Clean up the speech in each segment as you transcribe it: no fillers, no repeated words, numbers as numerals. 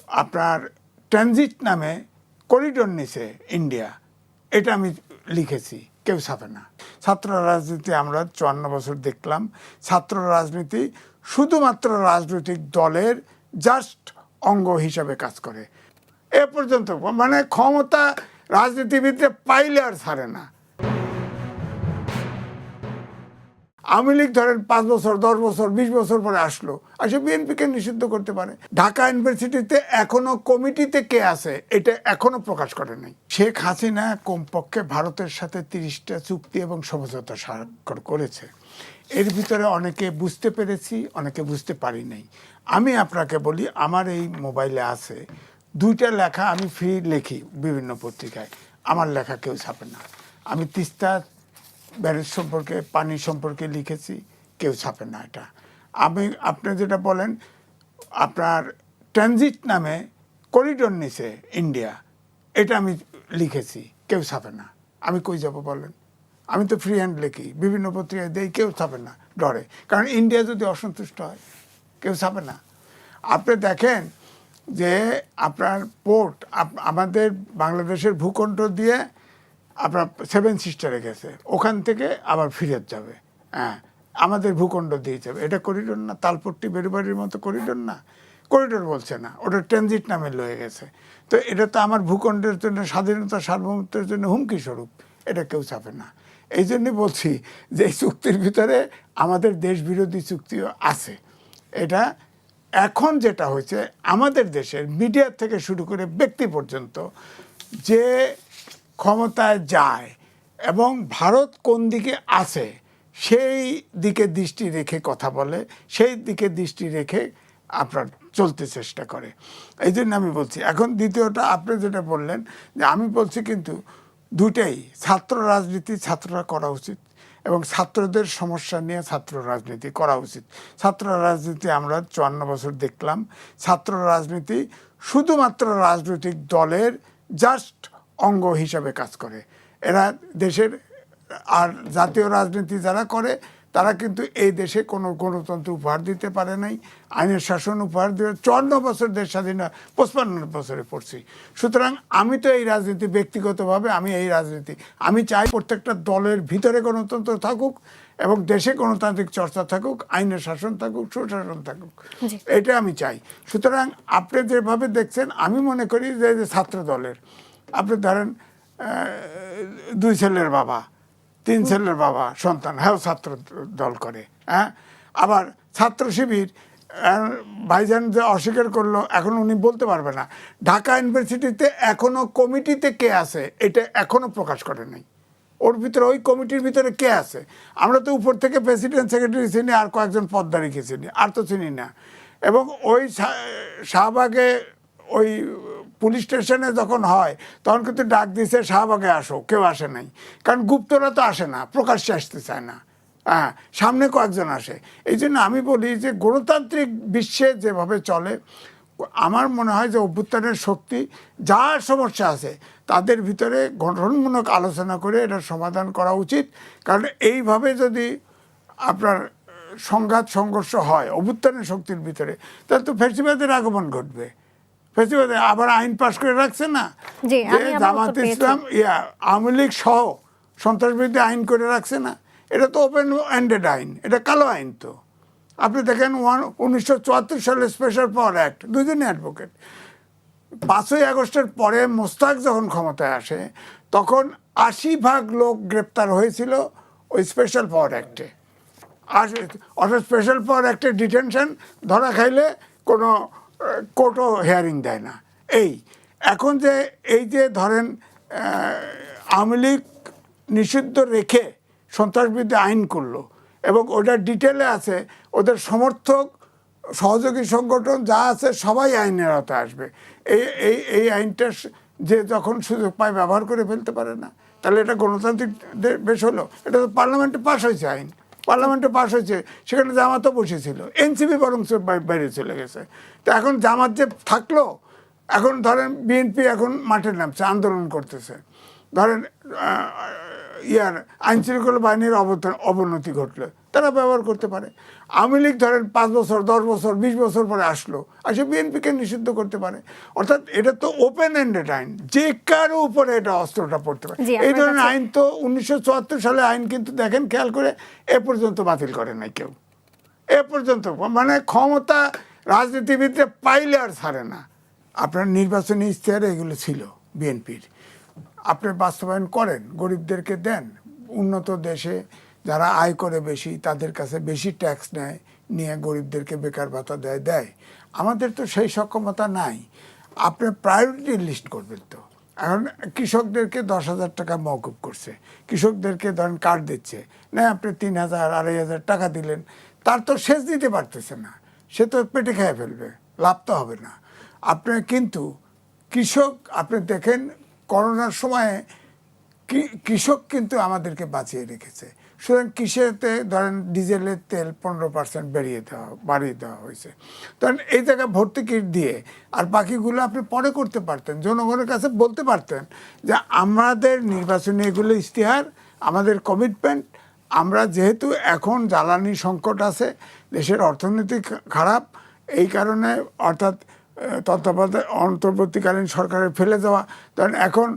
আপনার ট্রানজিট নামে করিডোর নিছে ইন্ডিয়া, এটা আমি লিখেছি, কেউ ছাপে না। ছাত্র রাজনীতি আমরা ৫৪ বছর দেখলাম। ছাত্র রাজনীতি শুধুমাত্র রাজনৈতিক দলের জাস্ট অঙ্গ হিসাবে কাজ করে এ পর্যন্ত, মানে ক্ষমতা রাজনীতিবিদরা পাইলে আর ছাড়ে না। আওয়ামী লীগ ধরেন ৫ বছর ১০ বছর ২০ বছর পরে আসলো, আসে বিএনপিকে নিষিদ্ধ করতে পারে। ঢাকা ইউনিভার্সিটিতে এখনো কমিটিতে কে আছে এটা এখনো প্রকাশ করে নাই। শেখ হাসিনা কমপক্ষে ভারতের সাথে ৩০টা চুক্তি এবং সমঝোতা স্বাক্ষর করেছে। এর ভিতরে অনেকে বুঝতে পেরেছি, অনেকে বুঝতে পারি নাই। আমি আপনাকে বলি, আমার এই মোবাইলে আছে ২টা লেখা, আমি ফ্রি লিখি বিভিন্ন পত্রিকায়, আমার লেখা কেউ ছাপে না। আমি তিস্তা ব্যারেজ সম্পর্কে, পানি সম্পর্কে লিখেছি, কেউ ছাপে না এটা। আপনি যেটা বলেন আপনার ট্রানজিট নামে করিডোর নিছে ইন্ডিয়া, এটা আমি লিখেছি, কেউ ছাপে না। আমি কই যাব বলেন? আমি তো ফ্রি হ্যান্ড লিখি, বিভিন্ন পত্রিকায় দেই, কেউ ছাপে না, ডরে। কারণ ইন্ডিয়া যদি অসন্তুষ্ট হয় কেউ ছাপে না। আপনি দেখেন যে আপনার পোর্ট আমাদের বাংলাদেশের ভূখণ্ড দিয়ে আপনার 7 সিস্টারে গেছে, ওখান থেকে আবার ফিরত যাবে, হ্যাঁ আমাদের ভূখণ্ড দিয়ে যাবে। এটা করিডোর না? তালপট্টি বেরুবাড়ির মতো করিডোর না? করিডোর বলছে না, ওটা ট্রানজিট নামে লয়ে গেছে। তো এটা তো আমার ভূখণ্ডের জন্য, স্বাধীনতা সার্বভৌমত্বের জন্য হুমকি স্বরূপ, এটা কেউ চাপে না। এই জন্যই বলছি যে এই চুক্তির ভিতরে আমাদের দেশ বিরোধী চুক্তিও আছে। এটা এখন যেটা হয়েছে, আমাদের দেশের মিডিয়া থেকে শুরু করে ব্যক্তি পর্যন্ত যে ক্ষমতায় যায় এবং ভারত কোন দিকে আছে সেই দিকে দৃষ্টি রেখে কথা বলে, সেই দিকে দৃষ্টি রেখে আপনার চলতে চেষ্টা করে। এই জন্য আমি বলছি। এখন দ্বিতীয়টা আপনি যেটা বললেন, যে আমি বলছি কিন্তু দুটাই, ছাত্র রাজনীতি ছাত্ররা করা উচিত এবং ছাত্রদের সমস্যা নিয়ে ছাত্র রাজনীতি করা উচিত। ছাত্র রাজনীতি আমরা ৫৪ বছর দেখলাম। ছাত্র রাজনীতি শুধুমাত্র রাজনৈতিক দলের জাস্ট অঙ্গ হিসাবে কাজ করে। এরা দেশের আর জাতীয় রাজনীতি যারা করে তারা কিন্তু এই দেশে কোনো গণতন্ত্র উপহার দিতে পারে নাই, আইনের শাসন উপহার দিয়ে ৫৪ বছর দেশ স্বাধীন, ৫৫ বছরে পড়ছি। সুতরাং আমি তো এই রাজনীতি ব্যক্তিগতভাবে আমি চাই প্রত্যেকটা দলের ভিতরে গণতন্ত্র থাকুক এবং দেশে গণতান্ত্রিক চর্চা থাকুক, আইনের শাসন থাকুক, সুশাসন থাকুক, এটা আমি চাই। সুতরাং আপনি যেভাবে দেখছেন, আমি মনে করি যে ছাত্র দলের, আপনি ধরেন 2 ছেলের বাবা, 3 ছেলের বাবা সন্তান, হ্যাঁ ছাত্র দল করে, হ্যাঁ। আবার ছাত্র শিবির, ভাইজান যে অস্বীকার করলো, এখন উনি বলতে পারবে না। ঢাকা ইউনিভার্সিটিতে এখনো কমিটিতে কে আছে এটা এখনো প্রকাশ করে নাই। ওর ভিতরে, ওই কমিটির ভিতরে কে আছে? আমরা তো উপর থেকে প্রেসিডেন্ট সেক্রেটারি চিনি, আর কয়েকজন পদধারীকে চিনি, আর তো চিনি না। এবং ওই শাহবাগে ওই পুলিশ স্টেশনে যখন হয় তখন কিন্তু ডাক দিছে শাহবাগে আসো, কেউ আসে নাই। কারণ গুপ্তরা তো আসে না, প্রকাশ্যে আসতে চায় না, হ্যাঁ সামনে কয়েকজন আসে। এই জন্য আমি বলি যে গণতান্ত্রিক বিশ্বে যেভাবে চলে, আমার মনে হয় যে অভ্যুত্থানের শক্তি, যার সমস্যা আছে তাদের ভিতরে গঠনমূলক আলোচনা করে এটা সমাধান করা উচিত। কারণ এইভাবে যদি আপনার সংঘাত সংঘর্ষ হয় অভ্যুত্থানের শক্তির ভিতরে, তাহলে তো ফ্যাসিবাদের আগমন ঘটবে। ফ্যাসিবাদে আবার আইন পাশ করে রাখছে না, যে জামাত ইসলাম আওয়ামী লীগ সহ সন্ত্রাসবিরোধী আইন করে রাখছে না। এটা তো ওপেন এন্ডেড আইন, এটা কালো আইন। তো আপনি দেখেন 1974 সালে স্পেশাল পাওয়ার অ্যাক্ট, দুজনই অ্যাডভোকেট। 5ই আগস্টের পরে মোস্তাক যখন ক্ষমতায় আসে তখন 80% লোক গ্রেপ্তার হয়েছিল ওই স্পেশাল পাওয়ার অ্যাক্টে। আর অর্থাৎ স্পেশাল পাওয়ার অ্যাক্টে ডিটেনশন, ধরা খাইলে কোনো কোর্টও হিয়ারিং দেয় না। এখন যে এই যে ধরেন আওয়ামী লীগ নিষিদ্ধ রেখে সন্ত্রাসবিরোধী আইন করলো এবং ওটার ডিটেলে আছে, ওদের সমর্থক সহযোগী সংগঠন যা আছে সবাই আইনের আওতায় আসবে। এই আইনটা যে যখন সুযোগ পায় ব্যবহার করে ফেলতে পারে না, তাহলে এটা গণতান্ত্রিক বেশ হলো। এটা তো পার্লামেন্টে পাশ হয়েছে, আইন পার্লামেন্টে পাশ হয়েছে, সেখানে জামাতও বসেছিল, এনসিপি বরং বাইরে চলে গেছে। তো এখন জামাত যে থাকলো, এখন ধরেন বিএনপি এখন মাঠে নামছে, আন্দোলন করতেছে। ধরেন ইয়ার আইন শৃঙ্খলা বাহিনীর অবনতি ঘটলো, তারা ব্যবহার করতে পারে। আওয়ামী লীগ ধরেন 5 বছর 10 বছর 20 বছর পরে আসলো, আসে বিএনপিকে নিষিদ্ধ করতে পারে। অর্থাৎ এটা তো ওপেন এন্ডেড আইন, যে কারো উপরে এটা অস্ত্রটা পড়তে পারে। এই ধরনের আইন তো 1974 সালে আইন কিন্তু দেখেন খেয়াল করে এ পর্যন্ত বাতিল করে নাই কেউ, এ পর্যন্ত। মানে ক্ষমতা রাজনীতিবিদরা পাইলে আর ছাড়ে না। আপনার নির্বাচনী ইশতেহারে এগুলো ছিল বিএনপির, আপনি বাস্তবায়ন করেন, গরিবদেরকে দেন। উন্নত দেশে যারা আয় করে বেশি তাদের কাছে বেশি ট্যাক্স নেয়, নিয়ে গরিবদেরকে বেকার ভাতা দেয়। আমাদের তো সেই সক্ষমতা নাই। আপনি প্রায়োরিটি লিস্ট করবেন তো। এখন কৃষকদেরকে 10,000 টাকা মওকুফ করছে, কৃষকদেরকে ধরেন কার্ড দিচ্ছে, না আপনি 3,000 2,500 টাকা দিলেন, তার তো শেষ দিতে পারতেছে না, সে তো পেটে খেয়ে ফেলবে, লাভ তো হবে না। আপনি কিন্তু কৃষক, আপনি দেখেন করোনার সময়ে কৃষক কিন্তু আমাদেরকে বাঁচিয়ে রেখেছে। সুতরাং কৃষিতে ধরেন ডিজেলের তেল 15% বাড়িয়ে দেওয়া হয়েছে। ধরেন এই জায়গায় ভর্তুকি দিয়ে আর বাকিগুলো আপনি পরে করতে পারতেন, জনগণের কাছে বলতে পারতেন যে আমাদের নির্বাচনী এগুলো ইশতেহার, আমাদের কমিটমেন্ট। আমরা যেহেতু এখন জ্বালানি সংকট আছে, দেশের অর্থনীতি খারাপ, এই কারণে অর্থাৎ অন্তর্বর্তীকালীন সরকারের ফেলে যাওয়া, ধরেন এখন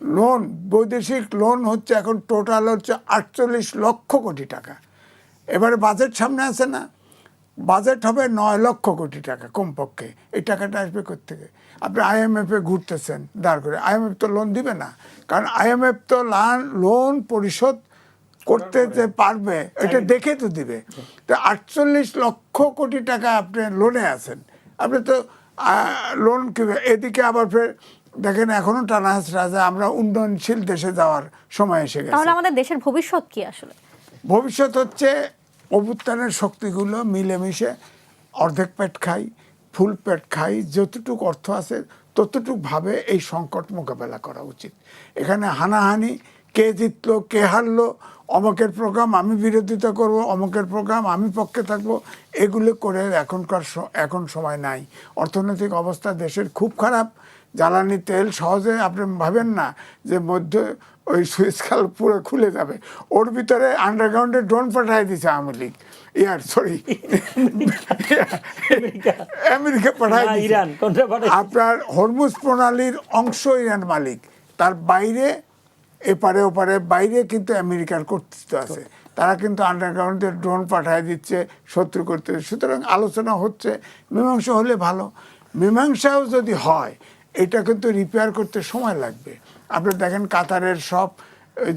লোন, বৈদেশিক লোন হচ্ছে এখন টোটাল হচ্ছে 48 লক্ষ কোটি টাকা। এবারে বাজেট সামনে আছে না, বাজেট হবে 9 লক্ষ কোটি টাকা কমপক্ষে। এই টাকাটা আসবে কোত্থেকে? আপনি IMF-এ ঘুরতেছেন দাঁড় করে, IMF তো লোন দিবে না, কারণ IMF তো লোন পরিশোধ করতে যে পারবে এটা দেখে তো দিবে। তো 48 লক্ষ কোটি টাকা আপনি লোনে আছেন, আপনি তো লোন কিভাবে? এদিকে আবার ফের দেখেন এখনো টানা হাসরা যে আমরা উন্নয়নশীল দেশে যাওয়ার সময় এসে গেছে। তাহলে আমাদের দেশের ভবিষ্যৎ কি আসলে? ভবিষ্যৎ হচ্ছে অভ্যুত্থানের শক্তিগুলো মিলেমিশে অর্ধেক পেট খাই, ফুল পেট খাই, যতটুকু অর্থ আছে ততটুকু ভাবে এই সংকট মোকাবেলা করা উচিত। এখানে হানাহানি, কে জিতলো কে হারলো, অমকের প্রোগ্রাম আমি বিরোধিতা করব, অমকের প্রোগ্রাম আমি পক্ষে থাকবো, এগুলো করে এখন সময় নাই। অর্থনৈতিক অবস্থা দেশের খুব খারাপ। জ্বালানি তেল সহজে আপনি ভাবেন না যে মধ্যে ওই সুইচ খাল পুরো খুলে যাবে, ওর ভিতরে আন্ডারগ্রাউন্ডে ড্রোন পাঠাই দিয়েছে আওয়ামী লীগ, আমেরিকা পাঠাই দিয়েছে। আপনার হরমুজ প্রণালীর অংশ ইরান মালিক, তার বাইরে এপারে ওপারে বাইরে কিন্তু আমেরিকার কর্তৃত্ব আছে, তারা কিন্তু আন্ডারগ্রাউন্ডে ড্রোন পাঠায় দিচ্ছে শত্রু করতে। সুতরাং আলোচনা হচ্ছে, মীমাংসা হলে ভালো। মীমাংসাও যদি হয় এটা কিন্তু রিপেয়ার করতে সময় লাগবে। আপনি দেখেন কাতারের সব ওই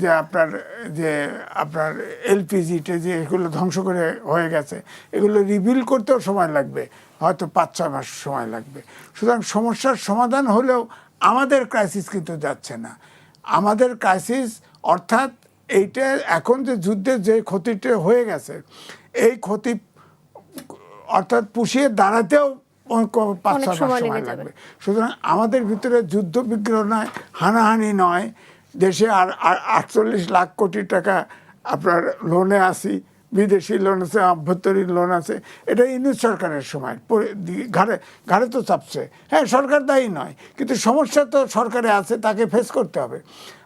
যে আপনার এলপিজিতে যে এগুলো ধ্বংস করে হয়ে গেছে, এগুলো রিবিল্ড করতেও সময় লাগবে, হয়তো 5-6 মাস সময় লাগবে। সুতরাং সমস্যার সমাধান হলেও আমাদের ক্রাইসিস কিন্তু যাচ্ছে না। আমাদের ক্রাইসিস অর্থাৎ এইটা এখন যে যুদ্ধের যে ক্ষতিটা হয়ে গেছে, এই ক্ষতি অর্থাৎ পুষিয়ে দাঁড়াতেও 5-6 মাস সময় লাগবে। সুতরাং আমাদের ভিতরে যুদ্ধ বিগ্রহ নয়, হানাহানি নয়, দেশে আর 48 লাখ কোটি টাকা আপনার লোনে আসি, বিদেশি লোন আছে, আভ্যন্তরীণ লোন আছে। এটা ইউনিট সরকারের সময় ঘাড়ে তো চাপছে। হ্যাঁ, সরকার দায়ী নয়, কিন্তু সমস্যা তো সরকারে আছে, তাকে ফেস করতে হবে।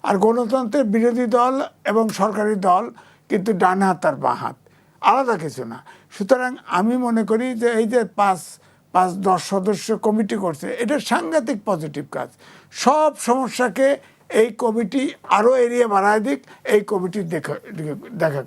আর গণতন্ত্রের বিরোধী দল এবং সরকারি দল কিন্তু ডান হাত আর বাঁ হাত, আলাদা কিছু না। সুতরাং আমি মনে করি যে এই যে 5-10 সদস্য কমিটি করছে, এটা সাংঘাতিক পজিটিভ কাজ। সব সমস্যাকে এই কমিটি আরও এড়িয়ে বাড়ায় দিক, এই কমিটি দেখা